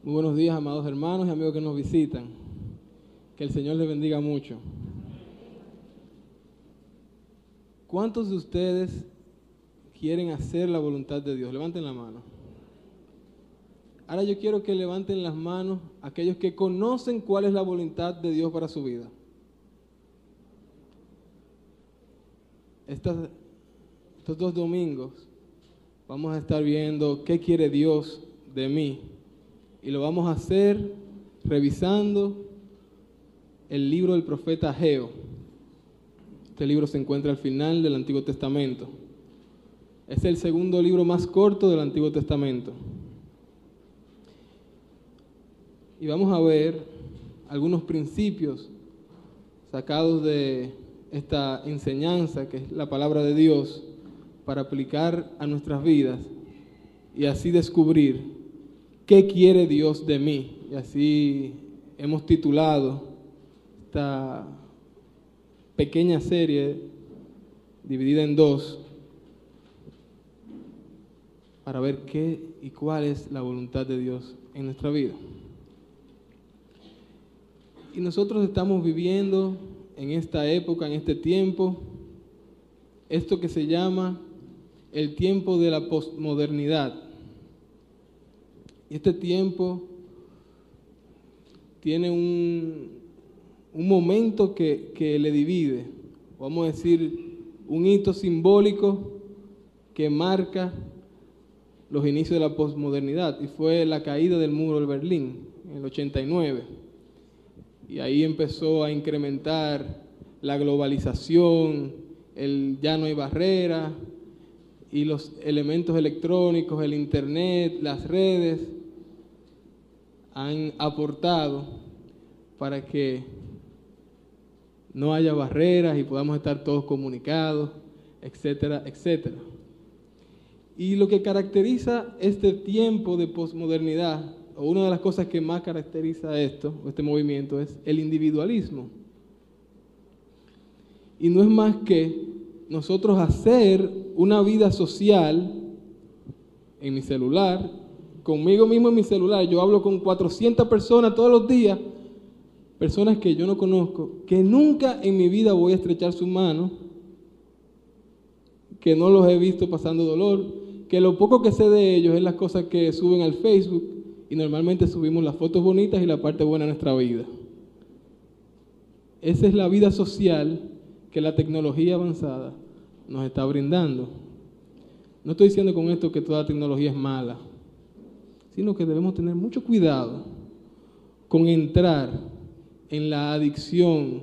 Muy buenos días, amados hermanos y amigos que nos visitan. Que el Señor les bendiga mucho. ¿Cuántos de ustedes quieren hacer la voluntad de Dios? Levanten la mano. Ahora yo quiero que levanten las manos aquellos que conocen cuál es la voluntad de Dios para su vida. Estos 2 domingos vamos a estar viendo qué quiere Dios de mí. Y lo vamos a hacer revisando el libro del profeta Ageo. Este libro se encuentra al final del Antiguo Testamento. Es el segundo libro más corto del Antiguo Testamento. Y vamos a ver algunos principios sacados de esta enseñanza, que es la palabra de Dios, para aplicar a nuestras vidas y así descubrir ¿qué quiere Dios de mí? Y así hemos titulado esta pequeña serie dividida en 2 para ver qué y cuál es la voluntad de Dios en nuestra vida. Y nosotros estamos viviendo en esta época, en este tiempo, esto que se llama el tiempo de la posmodernidad. Y este tiempo tiene un momento que le divide, vamos a decir, un hito simbólico que marca los inicios de la posmodernidad, y fue la caída del muro de Berlín en el 89. Y ahí empezó a incrementar la globalización, ya no hay barreras, y los elementos electrónicos, el internet, las redes, han aportado para que no haya barreras y podamos estar todos comunicados, etcétera, etcétera. Y lo que caracteriza este tiempo de posmodernidad, o una de las cosas que más caracteriza este movimiento, es el individualismo. Y no es más que nosotros hacer una vida social en mi celular, conmigo mismo en mi celular. Yo hablo con 400 personas todos los días, personas que yo no conozco, que nunca en mi vida voy a estrechar su mano, que no los he visto pasando dolor, que lo poco que sé de ellos es las cosas que suben al Facebook, y normalmente subimos las fotos bonitas y la parte buena de nuestra vida. Esa es la vida social que la tecnología avanzada nos está brindando. No estoy diciendo con esto que toda tecnología es mala, sino que debemos tener mucho cuidado con entrar en la adicción,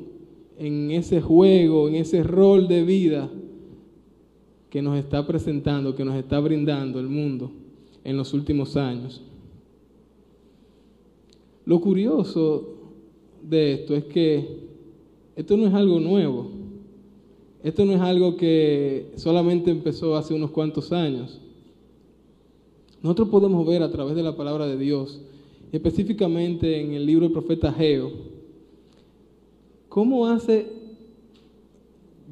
en ese juego, en ese rol de vida que nos está presentando, que nos está brindando el mundo en los últimos años. Lo curioso de esto es que esto no es algo nuevo. Esto no es algo que solamente empezó hace unos cuantos años. Nosotros podemos ver a través de la palabra de Dios, específicamente en el libro del profeta Ageo, cómo hace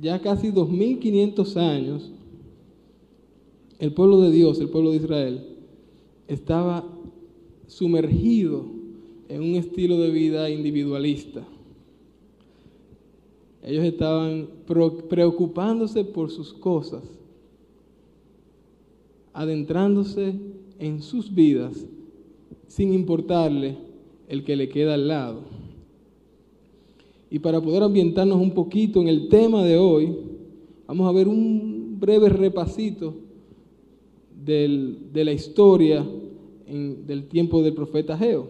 ya casi 2500 años el pueblo de Dios, el pueblo de Israel, estaba sumergido en un estilo de vida individualista. Ellos estaban preocupándose por sus cosas, adentrándose en sus vidas, sin importarle el que le queda al lado. Y para poder ambientarnos un poquito en el tema de hoy, vamos a ver un breve repasito de la historia del tiempo del profeta Ageo.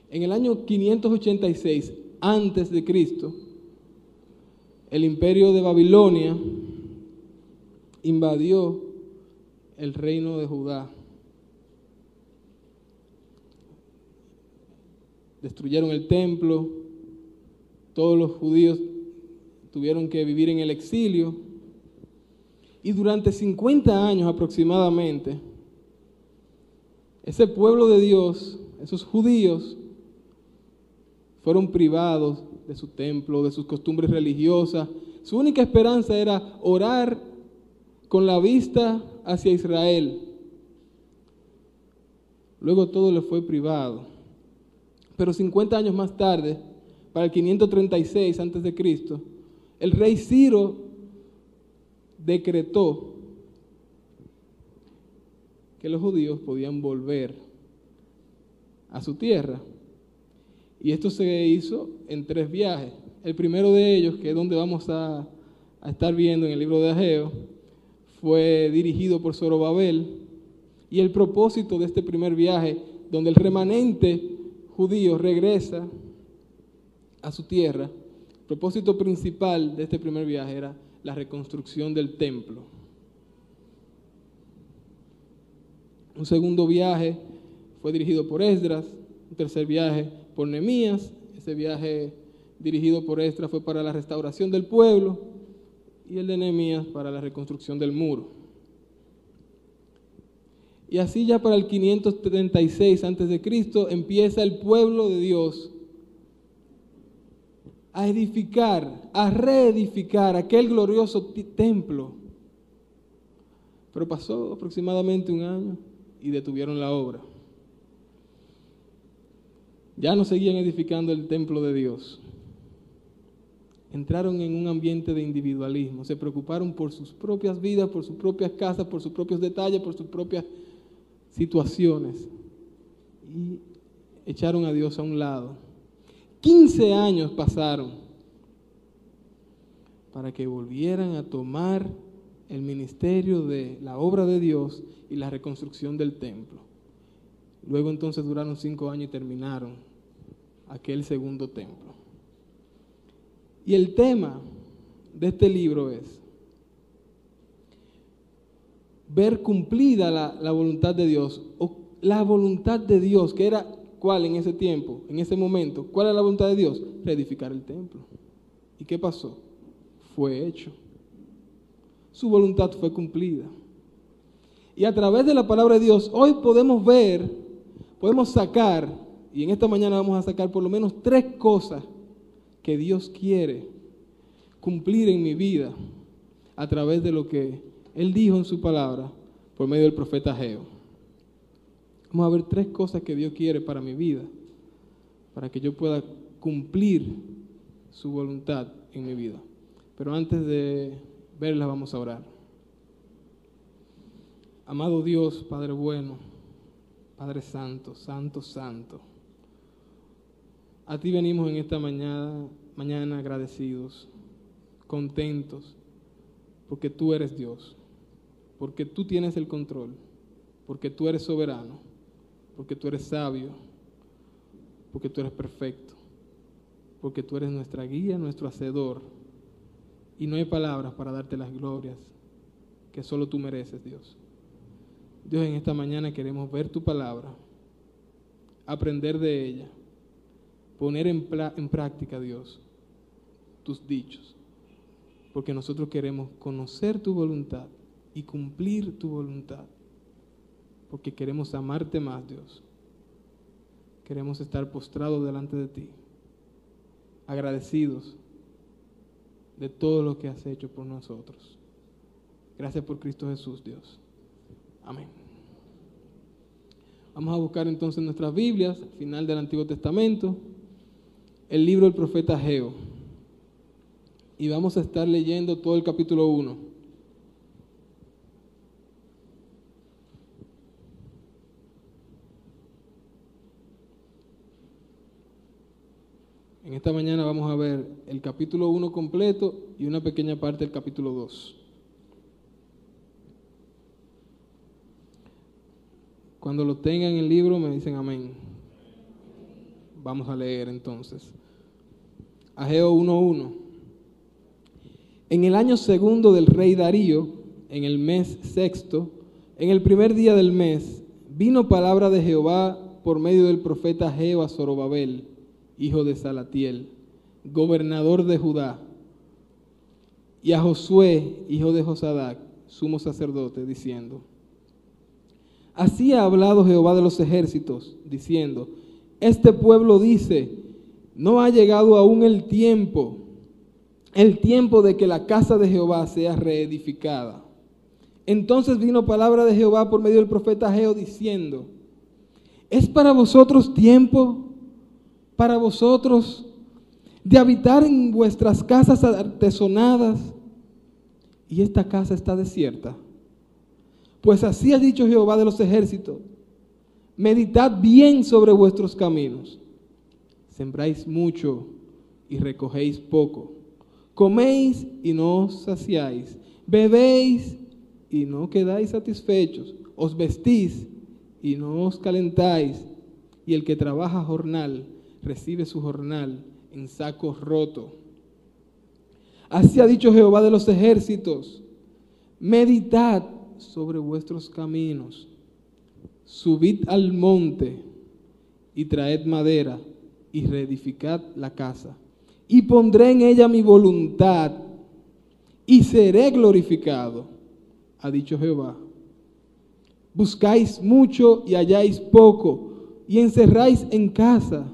En el año 586 antes de Cristo, el imperio de Babilonia invadió el reino de Judá. Destruyeron el templo, todos los judíos tuvieron que vivir en el exilio, y durante 50 años aproximadamente, ese pueblo de Dios, esos judíos, fueron privados de su templo, de sus costumbres religiosas. Su única esperanza era orar con la vista hacia Israel. luego todo le fue privado. Pero 50 años más tarde, para el 536 a.C., el rey Ciro decretó que los judíos podían volver a su tierra. Y esto se hizo en 3 viajes. El primero de ellos, que es donde vamos a estar viendo en el libro de Ageo, fue dirigido por Zorobabel. Y el propósito de este primer viaje, donde el remanente judío regresa a su tierra, el propósito principal de este primer viaje era la reconstrucción del templo. Un segundo viaje fue dirigido por Esdras, un tercer viaje por Nehemías. Ese viaje dirigido por Esdras fue para la restauración del pueblo y el de Nehemías para la reconstrucción del muro. Y así ya para el 536 a.C. empieza el pueblo de Dios a edificar, a reedificar aquel glorioso templo. Pero pasó aproximadamente 1 año y detuvieron la obra. Ya no seguían edificando el templo de Dios. Entraron en un ambiente de individualismo, se preocuparon por sus propias vidas, por sus propias casas, por sus propios detalles, por sus propias situaciones, y echaron a Dios a un lado. 15 años pasaron para que volvieran a tomar el ministerio de la obra de Dios y la reconstrucción del templo. Luego entonces duraron 5 años y terminaron aquel segundo templo. Y el tema de este libro es ver cumplida la voluntad de Dios, o la voluntad de Dios, que era, ¿cuál en ese tiempo, en ese momento? ¿Cuál era la voluntad de Dios? Reedificar el templo. ¿Y qué pasó? Fue hecho. Su voluntad fue cumplida. Y a través de la palabra de Dios, hoy podemos ver, podemos sacar, y en esta mañana vamos a sacar por lo menos 3 cosas que Dios quiere cumplir en mi vida a través de lo que Él dijo en su palabra por medio del profeta Ageo. Vamos a ver 3 cosas que Dios quiere para mi vida, para que yo pueda cumplir su voluntad en mi vida. Pero antes de verlas, vamos a orar. Amado Dios, Padre bueno, Padre santo, santo, santo, a ti venimos en esta mañana agradecidos, contentos, porque tú eres Dios, porque tú tienes el control, porque tú eres soberano, porque tú eres sabio, porque tú eres perfecto, porque tú eres nuestra guía, nuestro hacedor, y no hay palabras para darte las glorias que solo tú mereces, Dios. Dios, en esta mañana queremos ver tu palabra, aprender de ella, poner en práctica, Dios, tus dichos, porque nosotros queremos conocer tu voluntad y cumplir tu voluntad, porque queremos amarte más, Dios. Queremos estar postrados delante de ti, agradecidos de todo lo que has hecho por nosotros. Gracias por Cristo Jesús, Dios. Amén. Vamos a buscar entonces nuestras Biblias, al final del Antiguo Testamento, el libro del profeta Ageo. Y vamos a estar leyendo todo el capítulo 1. En esta mañana vamos a ver el capítulo 1 completo y una pequeña parte del capítulo 2. Cuando lo tengan en el libro me dicen amén. Vamos a leer entonces. Ageo 1:1. En el año 2 del rey Darío, en el mes 6, en el primer día del mes, vino palabra de Jehová por medio del profeta Ageo a Zorobabel, hijo de Salatiel, gobernador de Judá, y a Josué, hijo de Josadac, sumo sacerdote, diciendo: Así ha hablado Jehová de los ejércitos, diciendo: Este pueblo dice, no ha llegado aún el tiempo de que la casa de Jehová sea reedificada. Entonces vino palabra de Jehová por medio del profeta Ageo, diciendo: ¿Es para vosotros tiempo, para vosotros, de habitar en vuestras casas artesonadas, y esta casa está desierta? Pues así ha dicho Jehová de los ejércitos: meditad bien sobre vuestros caminos. Sembráis mucho y recogéis poco. Coméis y no os saciáis. Bebéis y no quedáis satisfechos. Os vestís y no os calentáis. Y el que trabaja jornal recibe su jornal en saco roto. Así ha dicho Jehová de los ejércitos: meditad sobre vuestros caminos. Subid al monte y traed madera y reedificad la casa. Y pondré en ella mi voluntad y seré glorificado, ha dicho Jehová. Buscáis mucho y halláis poco, y encerráis en casa,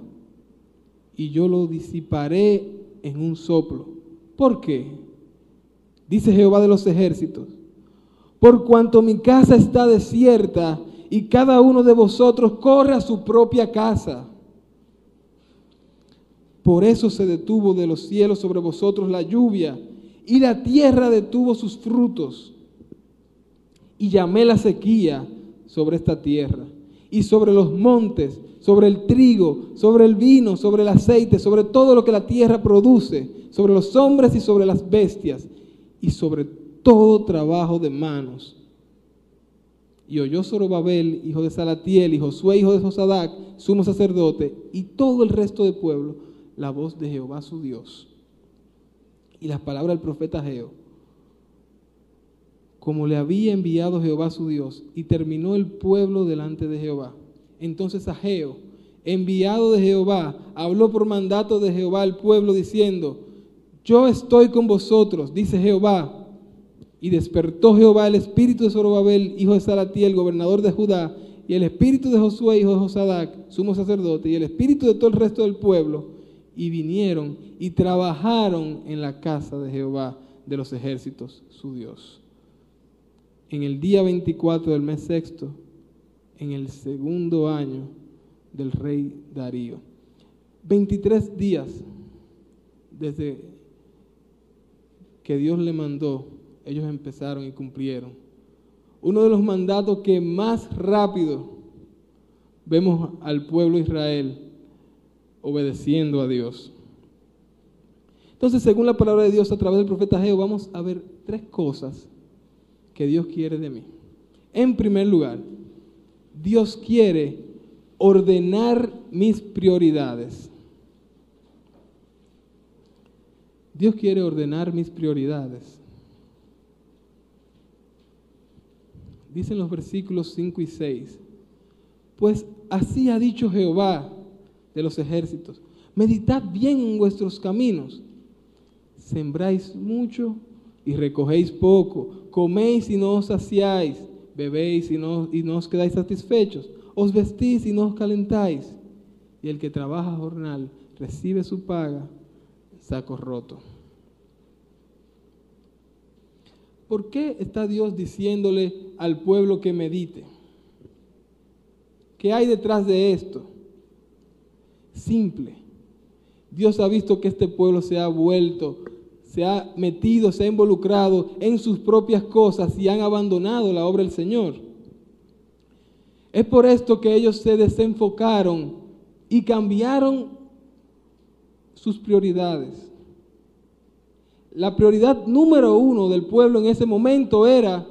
y yo lo disiparé en un soplo. ¿Por qué? Dice Jehová de los ejércitos: por cuanto mi casa está desierta, y cada uno de vosotros corre a su propia casa. Por eso se detuvo de los cielos sobre vosotros la lluvia, y la tierra detuvo sus frutos. Y llamé la sequía sobre esta tierra, y sobre los montes, sobre el trigo, sobre el vino, sobre el aceite, sobre todo lo que la tierra produce, sobre los hombres y sobre las bestias, y sobre todo trabajo de manos. Y oyó Zorobabel, hijo de Salatiel, y Josué, hijo de Josadac, sumo sacerdote, y todo el resto del pueblo, la voz de Jehová su Dios. Y las palabras del profeta Ageo, como le había enviado Jehová su Dios, y terminó el pueblo delante de Jehová. Entonces Ageo, enviado de Jehová, habló por mandato de Jehová al pueblo, diciendo: yo estoy con vosotros, dice Jehová. Y despertó Jehová el espíritu de Zorobabel, hijo de Salatiel, gobernador de Judá, y el espíritu de Josué, hijo de Josadac, sumo sacerdote, y el espíritu de todo el resto del pueblo, y vinieron y trabajaron en la casa de Jehová de los ejércitos, su Dios. En el día 24 del mes sexto, en el segundo año del rey Darío. 23 días desde que Dios le mandó, ellos empezaron y cumplieron. Uno de los mandatos que más rápido vemos al pueblo de Israel obedeciendo a Dios. Entonces, según la palabra de Dios a través del profeta Ageo, vamos a ver 3 cosas que Dios quiere de mí. En primer lugar, Dios quiere ordenar mis prioridades. Dios quiere ordenar mis prioridades. Dicen los versículos 5 y 6. Pues así ha dicho Jehová de los ejércitos: meditad bien en vuestros caminos. Sembráis mucho y recogéis poco. Coméis y no os saciáis. Bebéis y no os quedáis satisfechos. Os vestís y no os calentáis. Y el que trabaja jornal recibe su paga en saco roto. ¿Por qué está Dios diciéndole al pueblo que medite? ¿Qué hay detrás de esto? Simple. Dios ha visto que este pueblo se ha vuelto, se ha metido, se ha involucrado en sus propias cosas y han abandonado la obra del Señor. Es por esto que ellos se desenfocaron y cambiaron sus prioridades. La prioridad número 1 del pueblo en ese momento era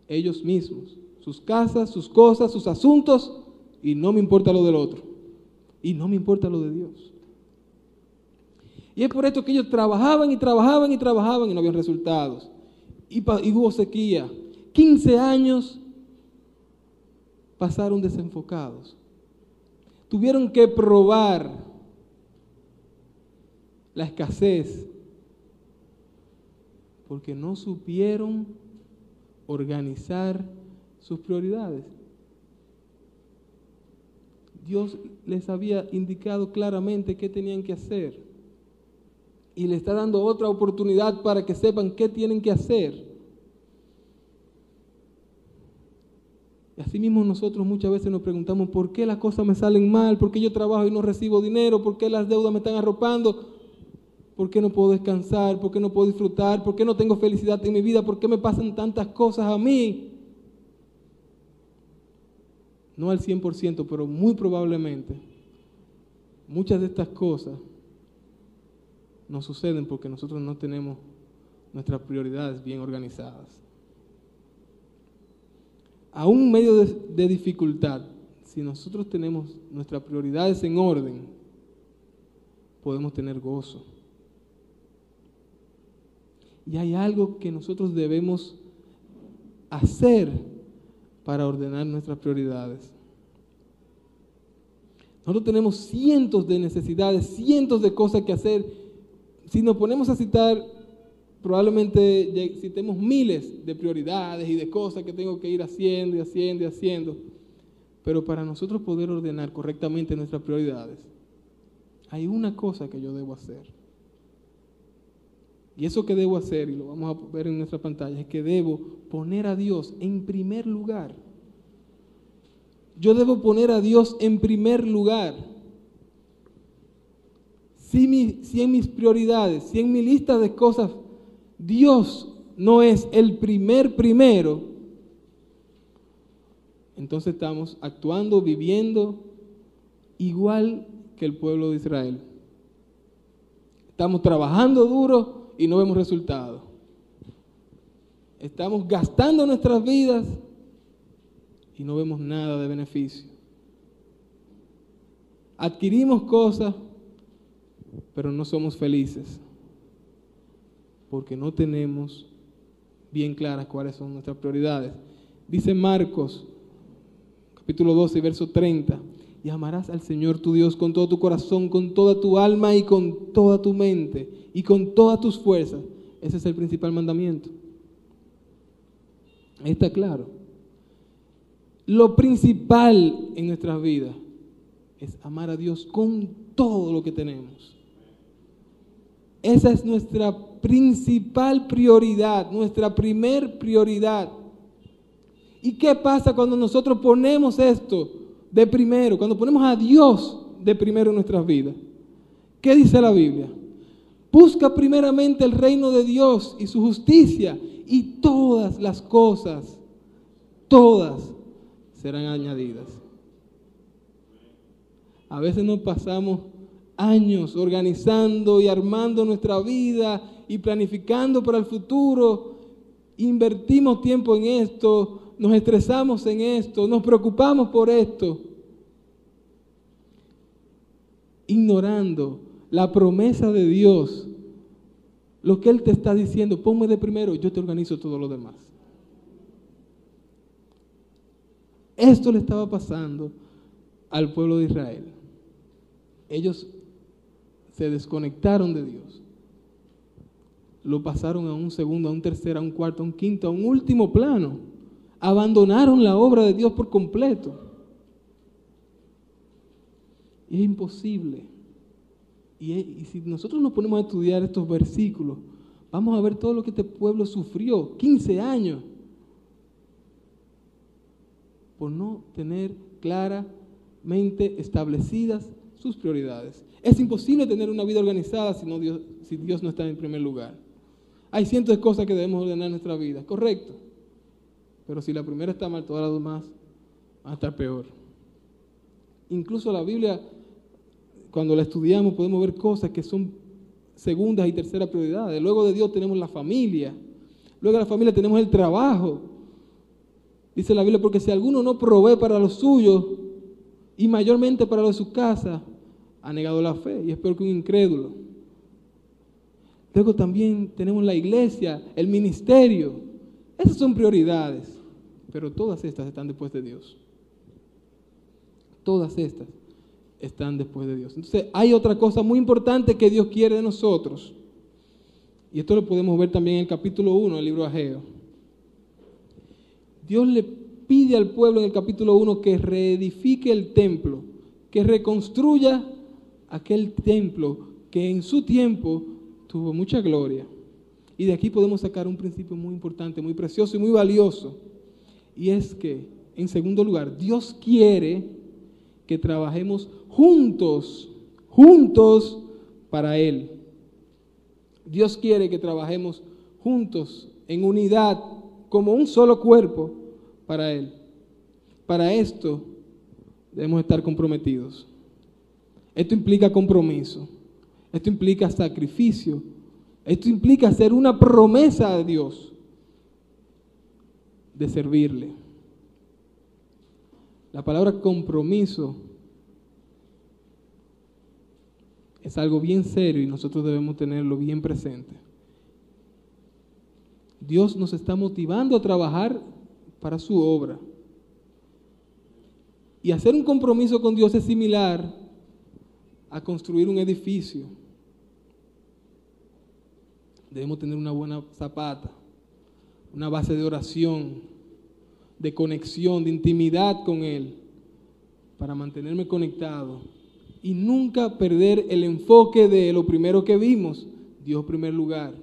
ellos mismos, sus casas, sus cosas, sus asuntos, y no me importa lo del otro, y no me importa lo de Dios. Y es por esto que ellos trabajaban y trabajaban y trabajaban y no habían resultados. Y hubo sequía. 15 años pasaron desenfocados. Tuvieron que probar la escasez porque no supieron organizar sus prioridades. Dios les había indicado claramente qué tenían que hacer y le está dando otra oportunidad para que sepan qué tienen que hacer. Y así mismo nosotros muchas veces nos preguntamos, ¿por qué las cosas me salen mal? ¿Por qué yo trabajo y no recibo dinero? ¿Por qué las deudas me están arropando? ¿Por qué no puedo descansar? ¿Por qué no puedo disfrutar? ¿Por qué no tengo felicidad en mi vida? ¿Por qué me pasan tantas cosas a mí? No al 100%, pero muy probablemente muchas de estas cosas nos suceden porque nosotros no tenemos nuestras prioridades bien organizadas. Aún en medio de dificultad, si nosotros tenemos nuestras prioridades en orden, podemos tener gozo. Y hay algo que nosotros debemos hacer para ordenar nuestras prioridades. Nosotros tenemos cientos de necesidades, cientos de cosas que hacer. Si nos ponemos a citar, probablemente citemos miles de prioridades y de cosas que tengo que ir haciendo y haciendo y haciendo. Pero para nosotros poder ordenar correctamente nuestras prioridades, hay una cosa que yo debo hacer. Y eso que debo hacer, y lo vamos a ver en nuestra pantalla, es que debo poner a Dios en primer lugar. Yo debo poner a Dios en primer lugar. Si en mis prioridades, si en mi lista de cosas, Dios no es el primero, entonces estamos actuando, viviendo igual que el pueblo de Israel. Estamos trabajando duro y no vemos resultados. Estamos gastando nuestras vidas y no vemos nada de beneficio. Adquirimos cosas, pero no somos felices, porque no tenemos bien claras cuáles son nuestras prioridades. Dice Marcos, capítulo 12, verso 30, y amarás al Señor tu Dios con todo tu corazón, con toda tu alma y con toda tu mente y con todas tus fuerzas. Ese es el principal mandamiento. Ahí está claro. Lo principal en nuestras vidas es amar a Dios con todo lo que tenemos. Esa es nuestra principal prioridad, nuestra primer prioridad. ¿Y qué pasa cuando nosotros ponemos esto de primero, cuando ponemos a Dios de primero en nuestras vidas? ¿Qué dice la Biblia? Busca primeramente el reino de Dios y su justicia, y todas las cosas, todas, serán añadidas. A veces nos pasamos años organizando y armando nuestra vida y planificando para el futuro, invertimos tiempo en esto, nos estresamos en esto, nos preocupamos por esto, ignorando la promesa de Dios, lo que Él te está diciendo: ponme de primero, yo te organizo todo lo demás. Esto le estaba pasando al pueblo de Israel. Ellos se desconectaron de Dios. Lo pasaron a un segundo, a un tercero, a un cuarto, a un quinto, a un último plano. Abandonaron la obra de Dios por completo. Y es imposible. Y si nosotros nos ponemos a estudiar estos versículos, vamos a ver todo lo que este pueblo sufrió, 15 años, por no tener claramente establecidas sus prioridades. Es imposible tener una vida organizada si Dios no está en primer lugar. Hay cientos de cosas que debemos ordenar en nuestra vida, correcto. Pero si la primera está mal, todas las demás van a estar peor. Incluso la Biblia, cuando la estudiamos, podemos ver cosas que son segundas y terceras prioridades. Luego de Dios tenemos la familia. Luego de la familia tenemos el trabajo. Dice la Biblia: porque si alguno no provee para los suyos y mayormente para los de su casa, ha negado la fe y es peor que un incrédulo. Luego también tenemos la iglesia, el ministerio. Esas son prioridades, pero todas estas están después de Dios. Todas estas están después de Dios. Entonces hay otra cosa muy importante que Dios quiere de nosotros, y esto lo podemos ver también en el capítulo 1 del libro de Ageo. Dios le pide al pueblo en el capítulo 1 que reedifique el templo, que reconstruya aquel templo que en su tiempo tuvo mucha gloria. Y de aquí podemos sacar un principio muy importante, muy precioso y muy valioso, y es que en segundo lugar, Dios quiere que trabajemos juntos para Él. Dios quiere que trabajemos juntos, en unidad, como un solo cuerpo para Él. Para esto debemos estar comprometidos. Esto implica compromiso, esto implica sacrificio, esto implica hacer una promesa a Dios de servirle. La palabra compromiso es algo bien serio y nosotros debemos tenerlo bien presente. Dios nos está motivando a trabajar para su obra. Y hacer un compromiso con Dios es similar a construir un edificio. Debemos tener una buena zapata, una base de oración, de conexión, de intimidad con Él, para mantenerme conectado y nunca perder el enfoque de lo primero que vimos, Dios en primer lugar.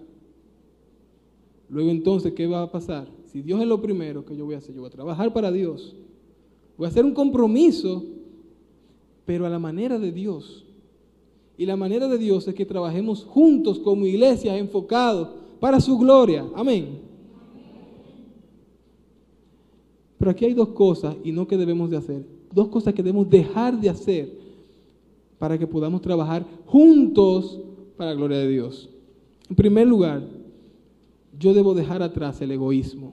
Luego entonces, ¿qué va a pasar? Si Dios es lo primero, ¿qué yo voy a hacer? Yo voy a trabajar para Dios. Voy a hacer un compromiso, pero a la manera de Dios. Y la manera de Dios es que trabajemos juntos como iglesia, enfocados para su gloria. Amén. Pero aquí hay dos cosas y no que debemos de hacer. Dos cosas que debemos dejar de hacer para que podamos trabajar juntos para la gloria de Dios. En primer lugar, yo debo dejar atrás el egoísmo.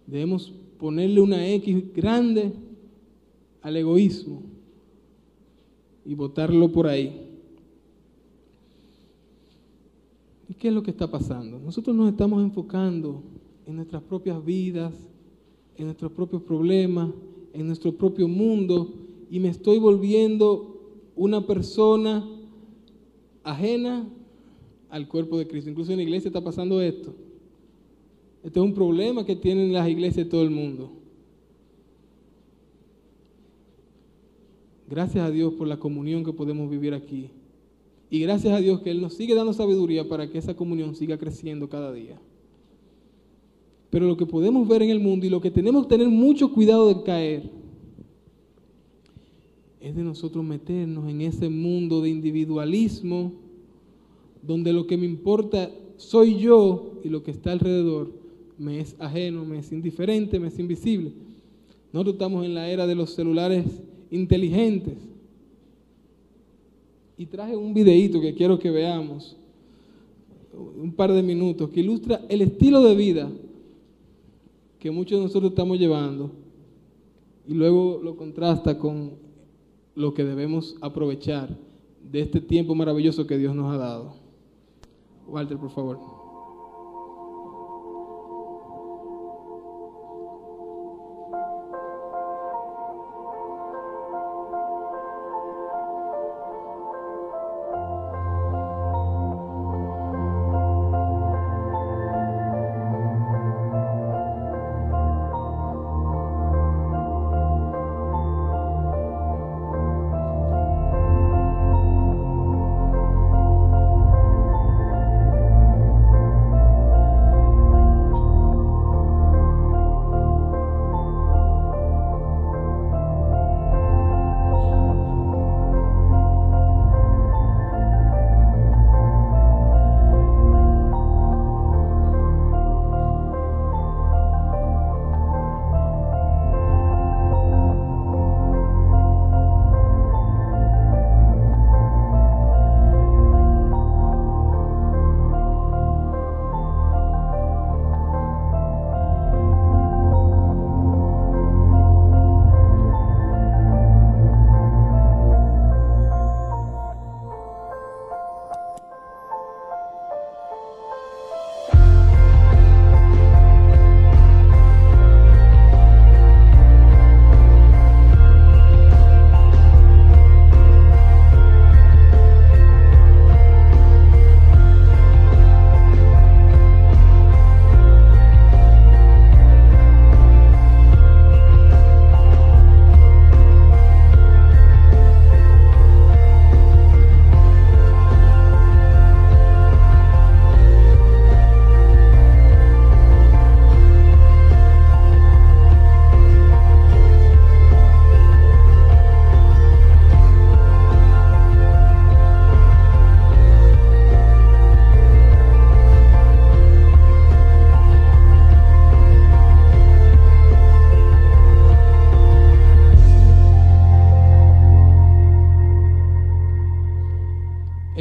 Debemos ponerle una X grande al egoísmo y botarlo por ahí. ¿Y qué es lo que está pasando? Nosotros nos estamos enfocando en nuestras propias vidas, en nuestros propios problemas, en nuestro propio mundo, y me estoy volviendo una persona ajena al cuerpo de Cristo. Incluso en la iglesia está pasando esto. Este es un problema que tienen las iglesias de todo el mundo. Gracias a Dios por la comunión que podemos vivir aquí. Y gracias a Dios que Él nos sigue dando sabiduría para que esa comunión siga creciendo cada día. Pero lo que podemos ver en el mundo y lo que tenemos que tener mucho cuidado de caer es de nosotros meternos en ese mundo de individualismo donde lo que me importa soy yo y lo que está alrededor me es ajeno, me es indiferente, me es invisible. Nosotros estamos en la era de los celulares inteligentes. Y traje un videíto que quiero que veamos, un par de minutos, que ilustra el estilo de vida que muchos de nosotros estamos llevando y luego lo contrasta con lo que debemos aprovechar de este tiempo maravilloso que Dios nos ha dado. Walter, por favor.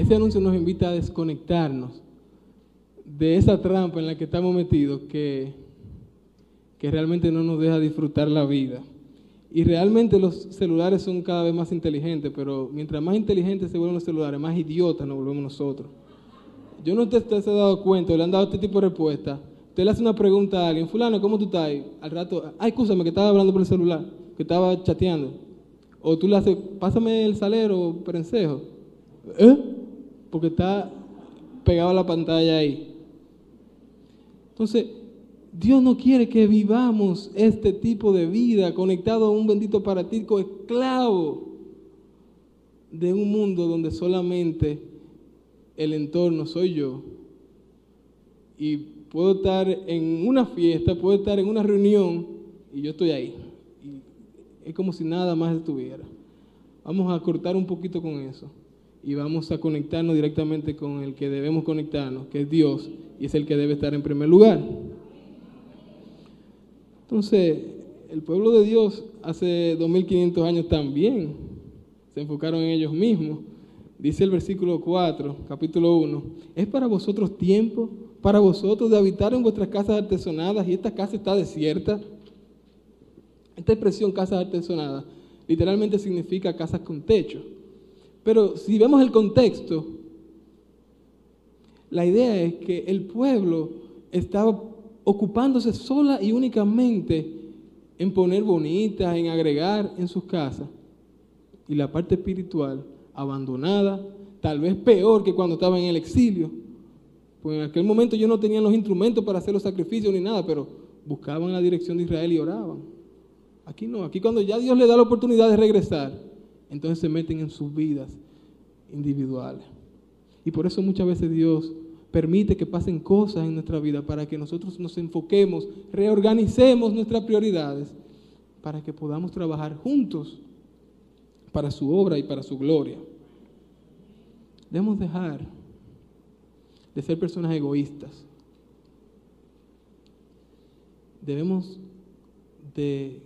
ese anuncio nos invita a desconectarnos de esa trampa en la que estamos metidos, que realmente no nos deja disfrutar la vida. Y realmente los celulares son cada vez más inteligentes, pero mientras más inteligentes se vuelven los celulares, más idiotas nos volvemos nosotros. Yo no sé si usted se ha dado cuenta, o le han dado este tipo de respuesta. Usted le hace una pregunta a alguien, fulano, ¿cómo tú estás? Al rato, ay, escúchame, que estaba hablando por el celular, que estaba chateando. O tú le haces, pásame el salero, perencejo. Porque está pegado a la pantalla ahí. Entonces, Dios no quiere que vivamos este tipo de vida conectado a un bendito aparatico, esclavo de un mundo donde solamente el entorno soy yo. Y puedo estar en una fiesta, puedo estar en una reunión y yo estoy ahí. Y es como si nada más estuviera. Vamos a cortar un poquito con eso y vamos a conectarnos directamente con el que debemos conectarnos, que es Dios, y es el que debe estar en primer lugar. Entonces, el pueblo de Dios hace 2500 años también se enfocaron en ellos mismos. Dice el versículo 4, capítulo 1, ¿es para vosotros tiempo, para vosotros de habitar en vuestras casas artesonadas y esta casa está desierta? Esta expresión casas artesonadas literalmente significa casas con techo. Pero si vemos el contexto, la idea es que el pueblo estaba ocupándose sola y únicamente en poner bonitas, en agregar en sus casas. Y la parte espiritual abandonada, tal vez peor que cuando estaba en el exilio. Pues en aquel momento ellos no tenían los instrumentos para hacer los sacrificios ni nada, pero buscaban la dirección de Israel y oraban. Aquí no, aquí cuando ya Dios les da la oportunidad de regresar, entonces se meten en sus vidas individuales. Y por eso muchas veces Dios permite que pasen cosas en nuestra vida para que nosotros nos enfoquemos, reorganicemos nuestras prioridades, para que podamos trabajar juntos para su obra y para su gloria. Debemos dejar de ser personas egoístas. Debemos de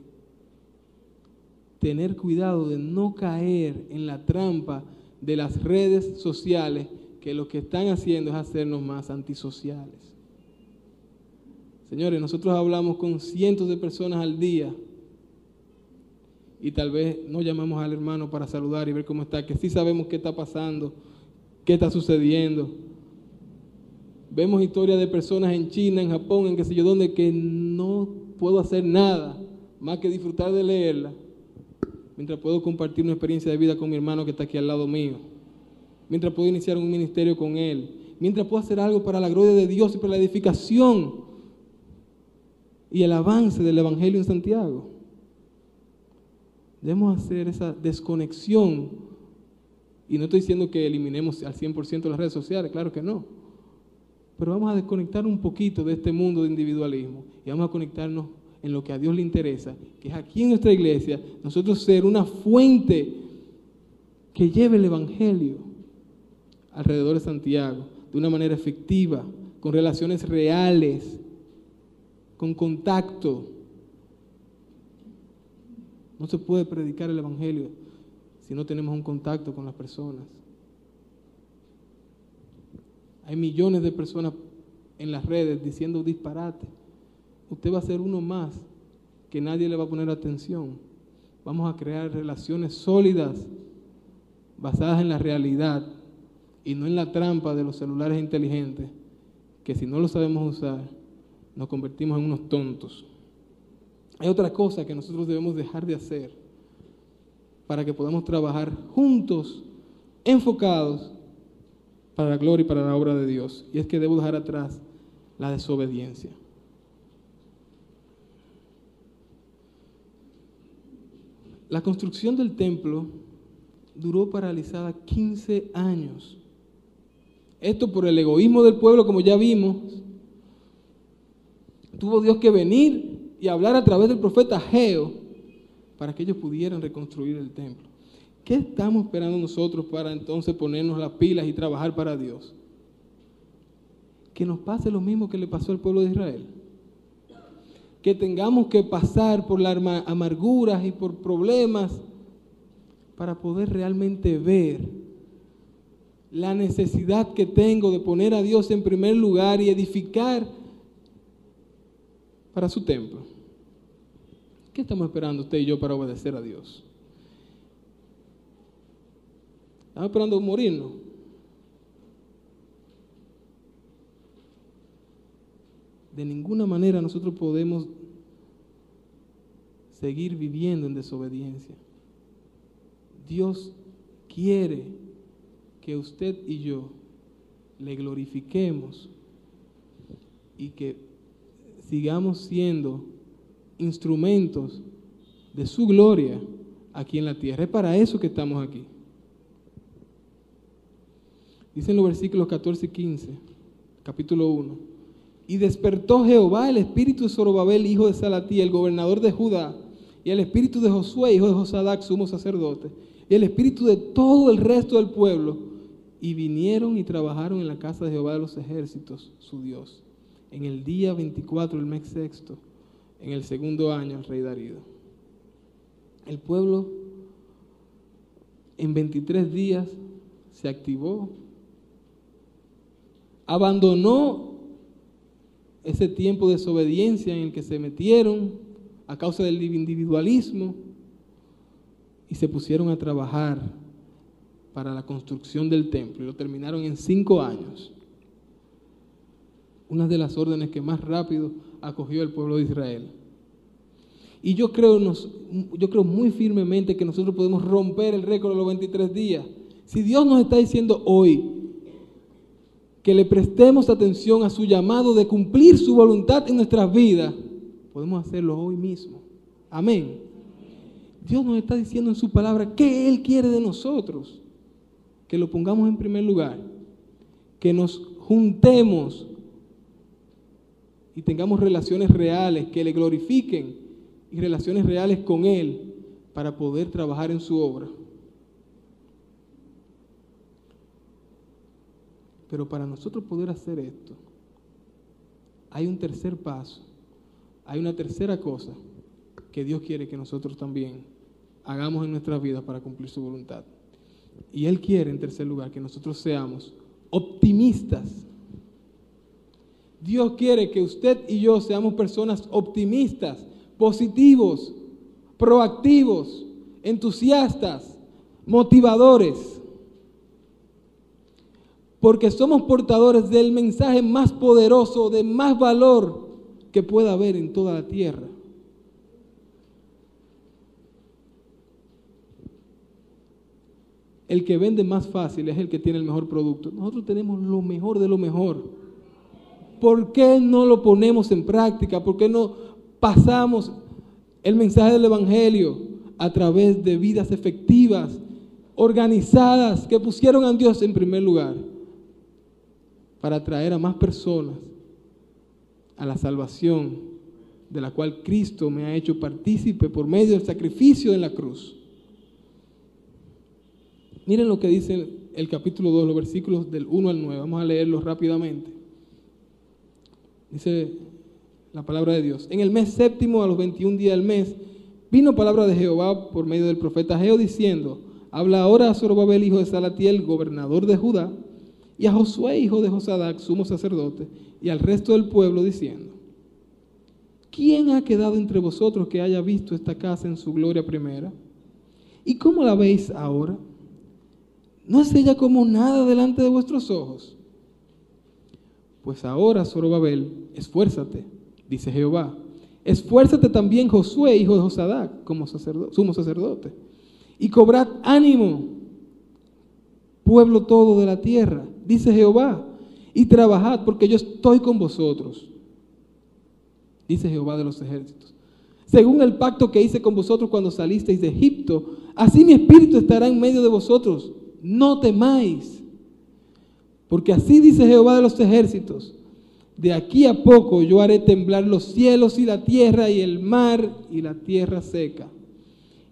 tener cuidado de no caer en la trampa de las redes sociales, que lo que están haciendo es hacernos más antisociales. Señores, nosotros hablamos con cientos de personas al día y tal vez no llamamos al hermano para saludar y ver cómo está, que sí sabemos qué está pasando, qué está sucediendo. Vemos historias de personas en China, en Japón, en qué sé yo dónde, que no puedo hacer nada más que disfrutar de leerla, mientras puedo compartir una experiencia de vida con mi hermano que está aquí al lado mío, mientras puedo iniciar un ministerio con él, mientras puedo hacer algo para la gloria de Dios y para la edificación y el avance del Evangelio en Santiago. Debemos hacer esa desconexión, y no estoy diciendo que eliminemos al 100% las redes sociales, claro que no, pero vamos a desconectar un poquito de este mundo de individualismo y vamos a conectarnos en lo que a Dios le interesa, que es aquí en nuestra iglesia, nosotros ser una fuente que lleve el Evangelio alrededor de Santiago, de una manera efectiva, con relaciones reales, con contacto. No se puede predicar el Evangelio si no tenemos un contacto con las personas. Hay millones de personas en las redes diciendo disparate. Usted va a ser uno más que nadie le va a poner atención. Vamos a crear relaciones sólidas basadas en la realidad y no en la trampa de los celulares inteligentes, que si no lo sabemos usar, nos convertimos en unos tontos. Hay otra cosa que nosotros debemos dejar de hacer para que podamos trabajar juntos, enfocados, para la gloria y para la obra de Dios. Y es que debo dejar atrás la desobediencia. La construcción del templo duró paralizada 15 años. Esto por el egoísmo del pueblo, como ya vimos. Tuvo Dios que venir y hablar a través del profeta Ageo para que ellos pudieran reconstruir el templo. ¿Qué estamos esperando nosotros para entonces ponernos las pilas y trabajar para Dios? Que nos pase lo mismo que le pasó al pueblo de Israel. Que tengamos que pasar por las amarguras y por problemas para poder realmente ver la necesidad que tengo de poner a Dios en primer lugar y edificar para su templo. ¿Qué estamos esperando usted y yo para obedecer a Dios? ¿Estamos esperando morirnos? De ninguna manera nosotros podemos seguir viviendo en desobediencia. Dios quiere que usted y yo le glorifiquemos y que sigamos siendo instrumentos de su gloria aquí en la tierra. Es para eso que estamos aquí. Dicen los versículos 14 y 15, capítulo 1. Y despertó Jehová el espíritu de Zorobabel, hijo de Salatías, el gobernador de Judá, y el espíritu de Josué, hijo de Josadac, sumo sacerdote, y el espíritu de todo el resto del pueblo, y vinieron y trabajaron en la casa de Jehová de los ejércitos, su Dios, en el día 24 del mes sexto, en el segundo año del rey Darío. El pueblo en 23 días se activó, abandonó ese tiempo de desobediencia en el que se metieron a causa del individualismo y se pusieron a trabajar para la construcción del templo y lo terminaron en 5 años. Una de las órdenes que más rápido acogió el pueblo de Israel. Y yo creo muy firmemente que nosotros podemos romper el récord de los 23 días. Si Dios nos está diciendo hoy que le prestemos atención a su llamado de cumplir su voluntad en nuestras vidas, podemos hacerlo hoy mismo. Amén. Dios nos está diciendo en su palabra que Él quiere de nosotros. Que lo pongamos en primer lugar. Que nos juntemos y tengamos relaciones reales que le glorifiquen y relaciones reales con Él para poder trabajar en su obra. Pero para nosotros poder hacer esto, hay un tercer paso, hay una tercera cosa que Dios quiere que nosotros también hagamos en nuestras vidas para cumplir su voluntad. Y Él quiere, en tercer lugar, que nosotros seamos optimistas. Dios quiere que usted y yo seamos personas optimistas, positivos, proactivos, entusiastas, motivadores. Porque somos portadores del mensaje más poderoso, de más valor que pueda haber en toda la tierra. El que vende más fácil es el que tiene el mejor producto. Nosotros tenemos lo mejor de lo mejor. ¿Por qué no lo ponemos en práctica? ¿Por qué no pasamos el mensaje del Evangelio a través de vidas efectivas, organizadas, que pusieron a Dios en primer lugar? Para atraer a más personas a la salvación de la cual Cristo me ha hecho partícipe por medio del sacrificio en la cruz. Miren lo que dice el capítulo 2, los versículos del 1 al 9. Vamos a leerlos rápidamente. Dice la palabra de Dios. En el mes séptimo, a los 21 días del mes, vino palabra de Jehová por medio del profeta Ageo diciendo: habla ahora a Zorobabel, hijo de Salatiel, gobernador de Judá, y a Josué, hijo de Josadac, sumo sacerdote, y al resto del pueblo, diciendo: ¿quién ha quedado entre vosotros que haya visto esta casa en su gloria primera? ¿Y cómo la veis ahora? ¿No es ella como nada delante de vuestros ojos? Pues ahora, Zorobabel, esfuérzate, dice Jehová. Esfuérzate también, Josué, hijo de Josadac, como sumo sacerdote, y cobrad ánimo, pueblo todo de la tierra, dice Jehová, y trabajad, porque yo estoy con vosotros, dice Jehová de los ejércitos. Según el pacto que hice con vosotros cuando salisteis de Egipto, así mi espíritu estará en medio de vosotros. No temáis, porque así dice Jehová de los ejércitos: de aquí a poco yo haré temblar los cielos y la tierra y el mar y la tierra seca.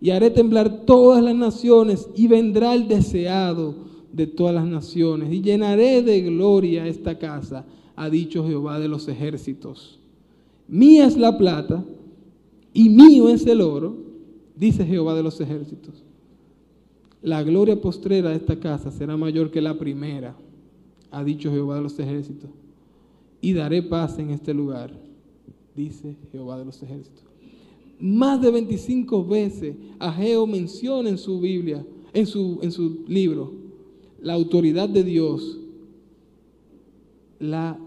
Y haré temblar todas las naciones y vendrá el deseado de todas las naciones. Y llenaré de gloria esta casa, ha dicho Jehová de los ejércitos. Mía es la plata y mío es el oro, dice Jehová de los ejércitos. la gloria postrera de esta casa será mayor que la primera, ha dicho Jehová de los ejércitos, y daré paz en este lugar, dice Jehová de los ejércitos. Más de 25 veces Ageo menciona en su Biblia, en su libro, la autoridad de Dios, la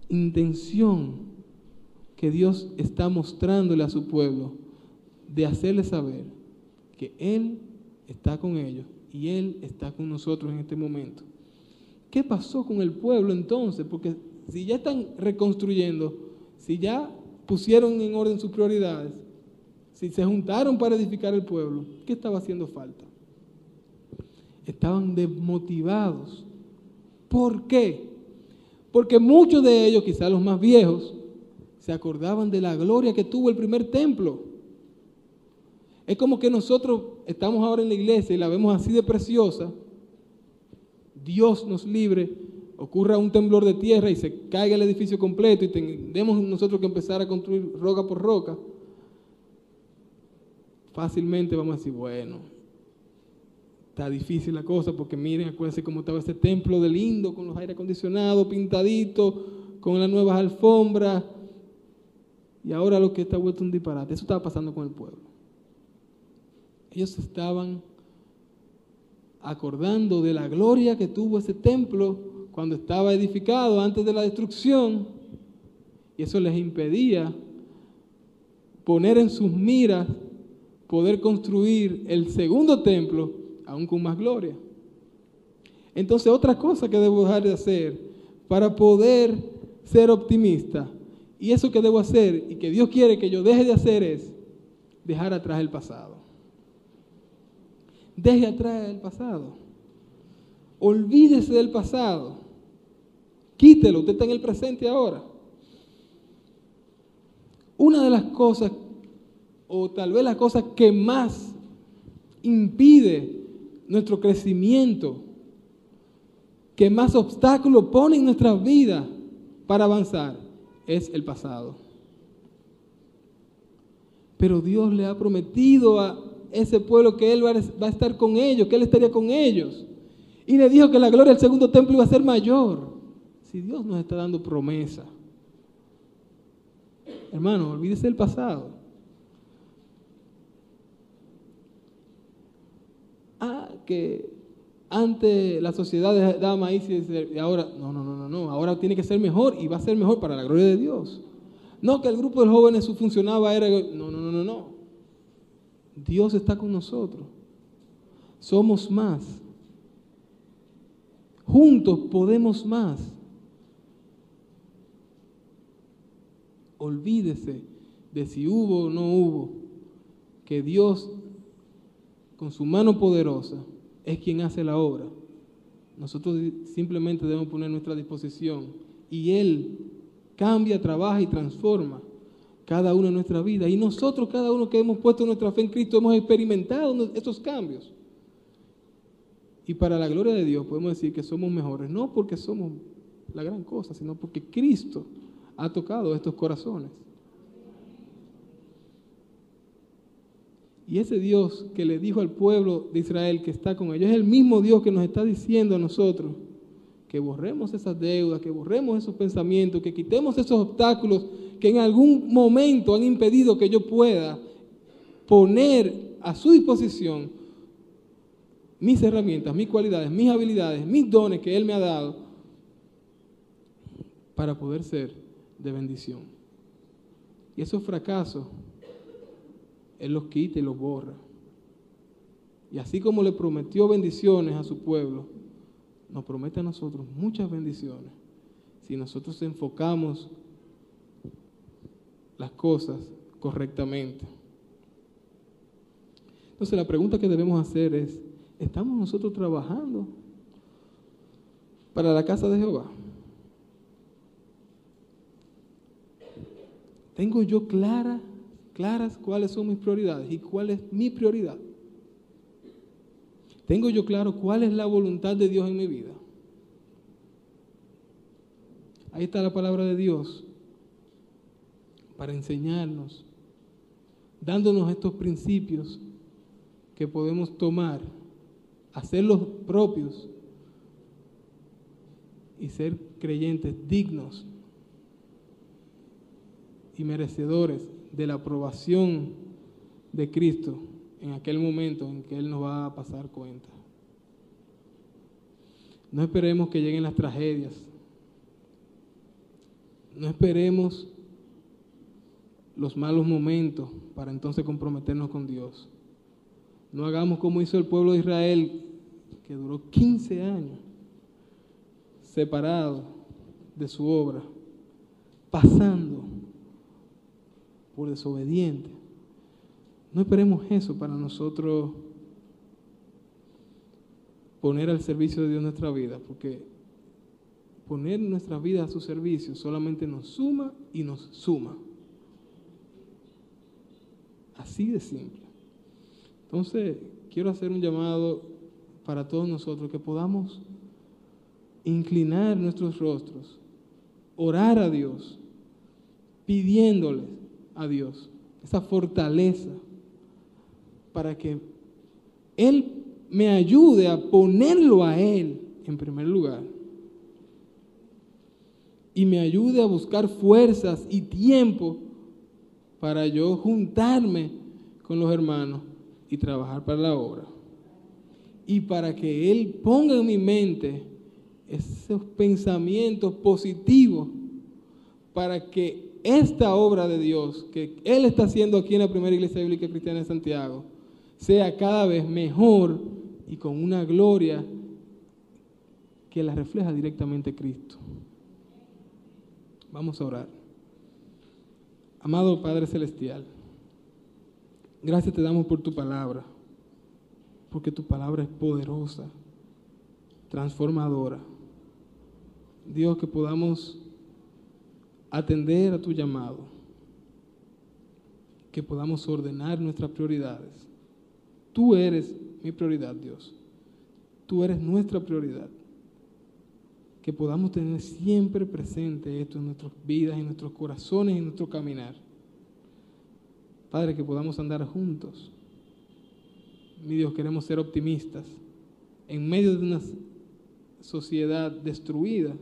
intención que Dios está mostrándole a su pueblo de hacerle saber que Él está con ellos y Él está con nosotros en este momento. ¿Qué pasó con el pueblo entonces? Porque si ya están reconstruyendo, si ya pusieron en orden sus prioridades, si se juntaron para edificar el pueblo, ¿qué estaba haciendo falta? Estaban desmotivados. ¿Por qué? Porque muchos de ellos, quizás los más viejos, se acordaban de la gloria que tuvo el primer templo. Es como que nosotros estamos ahora en la iglesia y la vemos así de preciosa. Dios nos libre, ocurra un temblor de tierra y se caiga el edificio completo y tenemos nosotros que empezar a construir roca por roca. Fácilmente vamos a decir, bueno, está difícil la cosa porque miren, acuérdense cómo estaba ese templo de lindo, con los aire acondicionados, pintaditos, con las nuevas alfombras, y ahora lo que está vuelto un disparate. Eso estaba pasando con el pueblo. Ellos estaban acordando de la gloria que tuvo ese templo cuando estaba edificado antes de la destrucción, y eso les impedía poner en sus miras poder construir el segundo templo aún con más gloria. Entonces, otra cosa que debo dejar de hacer para poder ser optimista, y eso que debo hacer y que Dios quiere que yo deje de hacer, es dejar atrás el pasado. Deje atrás el pasado. Olvídese del pasado. Quítelo, usted está en el presente ahora. Una de las cosas, o tal vez la cosa que más impide nuestro crecimiento, que más obstáculos pone en nuestras vidas para avanzar, es el pasado. Pero Dios le ha prometido a ese pueblo que Él va a estar con ellos, que Él estaría con ellos. Y le dijo que la gloria del segundo templo iba a ser mayor. Si Dios nos está dando promesa, hermano, olvídese del pasado. Que antes la sociedad daba maíz y ahora, no, ahora tiene que ser mejor y va a ser mejor para la gloria de Dios. No, que el grupo de jóvenes funcionaba, no. Dios está con nosotros. Somos más. Juntos podemos más. Olvídese de si hubo o no hubo, que Dios, con su mano poderosa, es quien hace la obra. Nosotros simplemente debemos poner nuestra disposición y Él cambia, trabaja y transforma cada uno de nuestra vida. Y nosotros, cada uno que hemos puesto nuestra fe en Cristo, hemos experimentado estos cambios. Y para la gloria de Dios podemos decir que somos mejores, no porque somos la gran cosa, sino porque Cristo ha tocado estos corazones. Y ese Dios que le dijo al pueblo de Israel que está con ellos, es el mismo Dios que nos está diciendo a nosotros que borremos esas deudas, que borremos esos pensamientos, que quitemos esos obstáculos que en algún momento han impedido que yo pueda poner a su disposición mis herramientas, mis cualidades, mis habilidades, mis dones que Él me ha dado para poder ser de bendición. Y esos fracasos Él los quita y los borra. Y así como le prometió bendiciones a su pueblo, nos promete a nosotros muchas bendiciones si nosotros enfocamos las cosas correctamente. Entonces la pregunta que debemos hacer es, ¿estamos nosotros trabajando para la casa de Jehová? ¿Tengo yo claras cuáles son mis prioridades y cuál es mi prioridad? ¿Tengo yo claro cuál es la voluntad de Dios en mi vida? Ahí está la palabra de Dios para enseñarnos, dándonos estos principios que podemos tomar, hacerlos propios y ser creyentes dignos y merecedores de la aprobación de Cristo en aquel momento en que Él nos va a pasar cuenta. No esperemos que lleguen las tragedias. No esperemos los malos momentos para entonces comprometernos con Dios. No hagamos como hizo el pueblo de Israel, que duró 15 años separado de su obra, pasando por desobediente. No esperemos eso para nosotros poner al servicio de Dios nuestra vida, porque poner nuestra vida a su servicio solamente nos suma y nos suma. Así de simple. Entonces, quiero hacer un llamado para todos nosotros, que podamos inclinar nuestros rostros, orar a Dios, pidiéndole a Dios esa fortaleza para que Él me ayude a ponerlo a Él en primer lugar y me ayude a buscar fuerzas y tiempo para yo juntarme con los hermanos y trabajar para la obra, y para que Él ponga en mi mente esos pensamientos positivos para que esta obra de Dios que Él está haciendo aquí en la primera iglesia bíblica cristiana de Santiago sea cada vez mejor y con una gloria que la refleja directamente Cristo. Vamos a orar. Amado Padre Celestial, gracias te damos por tu palabra, porque tu palabra es poderosa, transformadora. Dios, que podamos atender a tu llamado, que podamos ordenar nuestras prioridades. Tú eres mi prioridad, Dios. Tú eres nuestra prioridad. Que podamos tener siempre presente esto en nuestras vidas, en nuestros corazones y en nuestro caminar. Padre, que podamos andar juntos. Mi Dios, queremos ser optimistas. En medio de una sociedad destruida,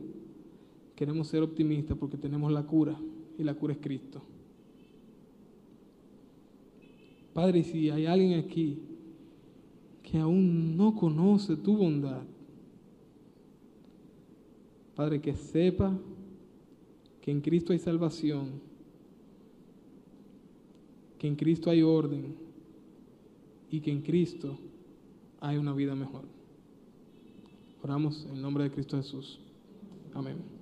queremos ser optimistas porque tenemos la cura, y la cura es Cristo. Padre, si hay alguien aquí que aún no conoce tu bondad, Padre, que sepa que en Cristo hay salvación, que en Cristo hay orden y que en Cristo hay una vida mejor. Oramos en el nombre de Cristo Jesús. Amén.